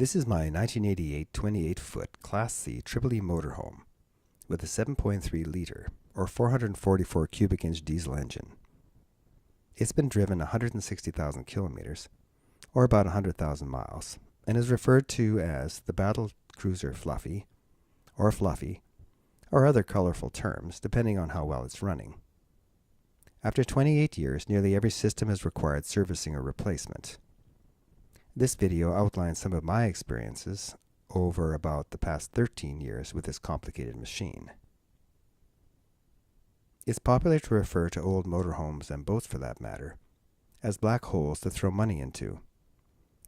This is my 1988 28-foot Class C Triple-E motorhome with a 7.3-liter or 444 cubic inch diesel engine. It's been driven 160,000 kilometers, or about 100,000 miles, and is referred to as the Battle Cruiser Fluffy, or Fluffy, or other colorful terms depending on how well it's running. After 28 years, nearly every system has required servicing or replacement. This video outlines some of my experiences over about the past 13 years with this complicated machine. It's popular to refer to old motorhomes, and boats for that matter, as black holes to throw money into.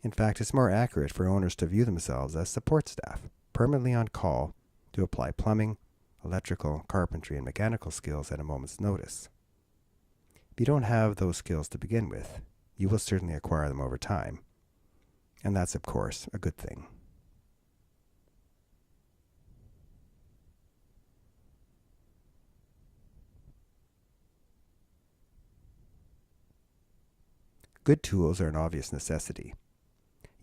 In fact, it's more accurate for owners to view themselves as support staff, permanently on call to apply plumbing, electrical, carpentry, and mechanical skills at a moment's notice. If you don't have those skills to begin with, you will certainly acquire them over time. And that's, of course, a good thing. Good tools are an obvious necessity.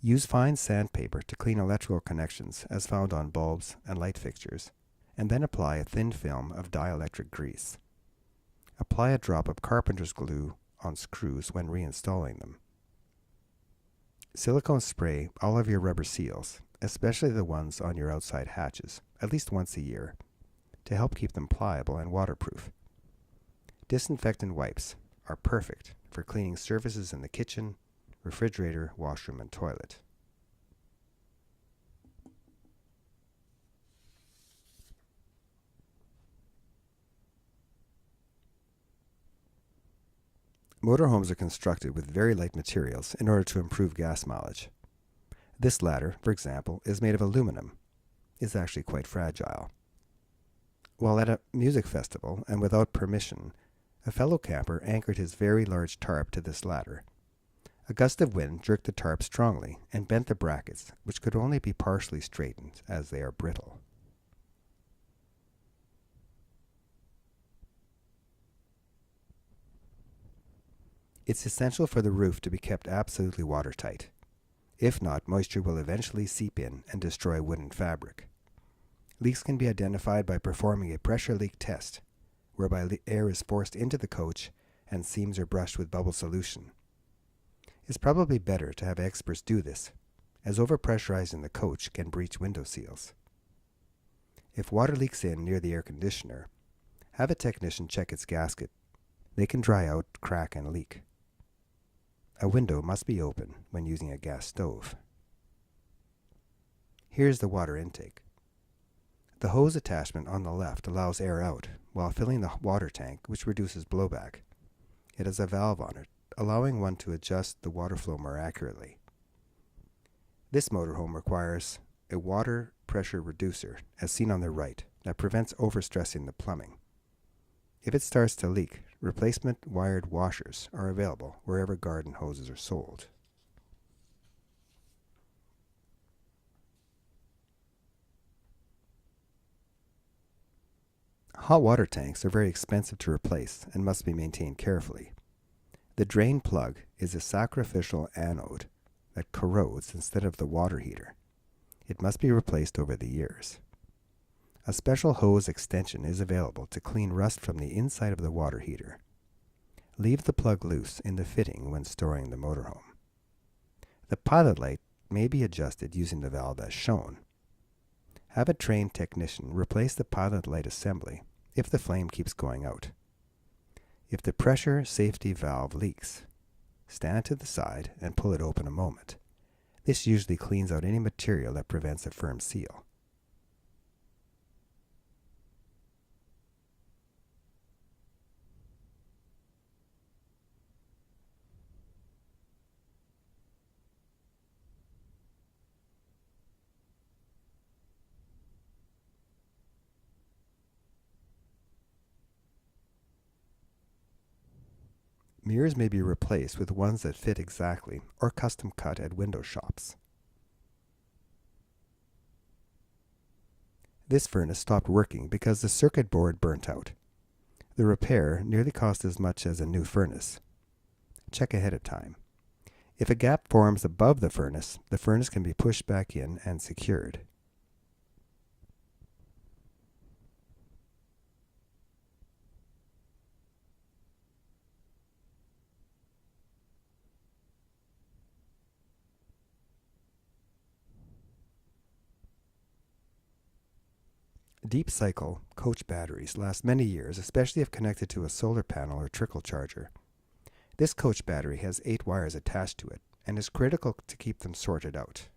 Use fine sandpaper to clean electrical connections as found on bulbs and light fixtures, and then apply a thin film of dielectric grease. Apply a drop of carpenter's glue on screws when reinstalling them. Silicone spray all of your rubber seals, especially the ones on your outside hatches, at least once a year, to help keep them pliable and waterproof. Disinfectant wipes are perfect for cleaning surfaces in the kitchen, refrigerator, washroom, and toilet. Motorhomes are constructed with very light materials in order to improve gas mileage. This ladder, for example, is made of aluminum. It's actually quite fragile. While at a music festival and without permission, a fellow camper anchored his very large tarp to this ladder. A gust of wind jerked the tarp strongly and bent the brackets, which could only be partially straightened as they are brittle. It's essential for the roof to be kept absolutely watertight. If not, moisture will eventually seep in and destroy wooden fabric. Leaks can be identified by performing a pressure leak test, whereby air is forced into the coach and seams are brushed with bubble solution. It's probably better to have experts do this, as overpressurizing the coach can breach window seals. If water leaks in near the air conditioner, have a technician check its gasket. They can dry out, crack, and leak. A window must be open when using a gas stove. Here's the water intake. The hose attachment on the left allows air out while filling the water tank, which reduces blowback. It has a valve on it, allowing one to adjust the water flow more accurately. This motorhome requires a water pressure reducer, as seen on the right, that prevents overstressing the plumbing. If it starts to leak, replacement wired washers are available wherever garden hoses are sold. Hot water tanks are very expensive to replace and must be maintained carefully. The drain plug is a sacrificial anode that corrodes instead of the water heater. It must be replaced over the years. A special hose extension is available to clean rust from the inside of the water heater. Leave the plug loose in the fitting when storing the motorhome. The pilot light may be adjusted using the valve as shown. Have a trained technician replace the pilot light assembly if the flame keeps going out. If the pressure safety valve leaks, stand to the side and pull it open a moment. This usually cleans out any material that prevents a firm seal. Mirrors may be replaced with ones that fit exactly or custom cut at window shops. This furnace stopped working because the circuit board burnt out. The repair nearly cost as much as a new furnace. Check ahead of time. If a gap forms above the furnace can be pushed back in and secured. Deep cycle coach batteries last many years, especially if connected to a solar panel or trickle charger. This coach battery has 8 wires attached to it and is critical to keep them sorted out.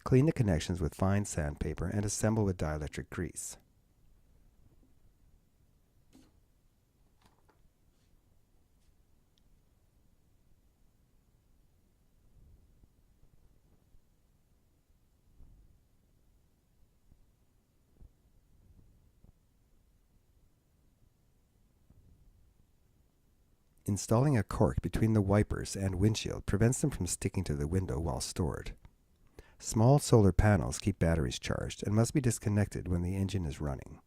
Clean the connections with fine sandpaper and assemble with dielectric grease. Installing a cork between the wipers and windshield prevents them from sticking to the window while stored. Small solar panels keep batteries charged and must be disconnected when the engine is running.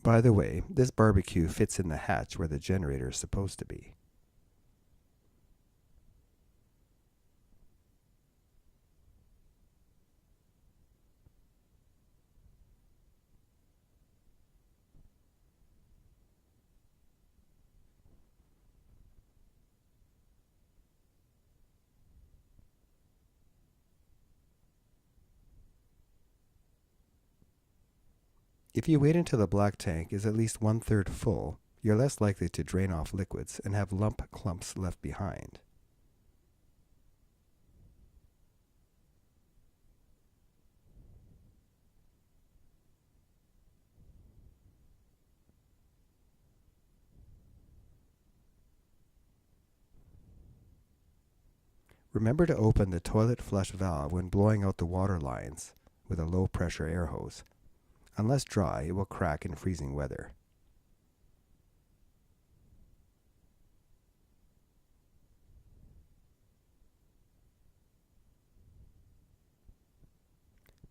By the way, this barbecue fits in the hatch where the generator is supposed to be. If you wait until the black tank is at least 1/3 full, you're less likely to drain off liquids and have clumps left behind. Remember to open the toilet flush valve when blowing out the water lines with a low pressure air hose. Unless dry, it will crack in freezing weather.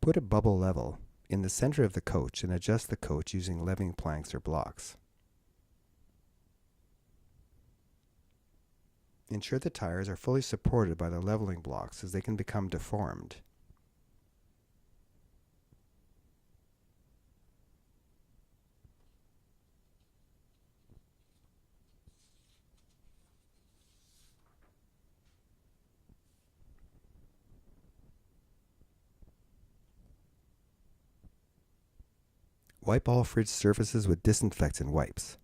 Put a bubble level in the center of the coach and adjust the coach using leveling planks or blocks. Ensure the tires are fully supported by the leveling blocks, as they can become deformed. Wipe all fridge surfaces with disinfectant wipes.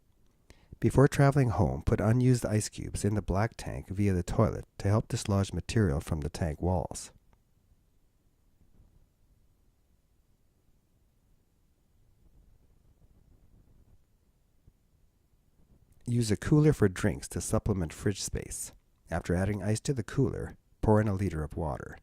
Before traveling home, put unused ice cubes in the black tank via the toilet to help dislodge material from the tank walls. Use a cooler for drinks to supplement fridge space. After adding ice to the cooler, pour in a liter of water.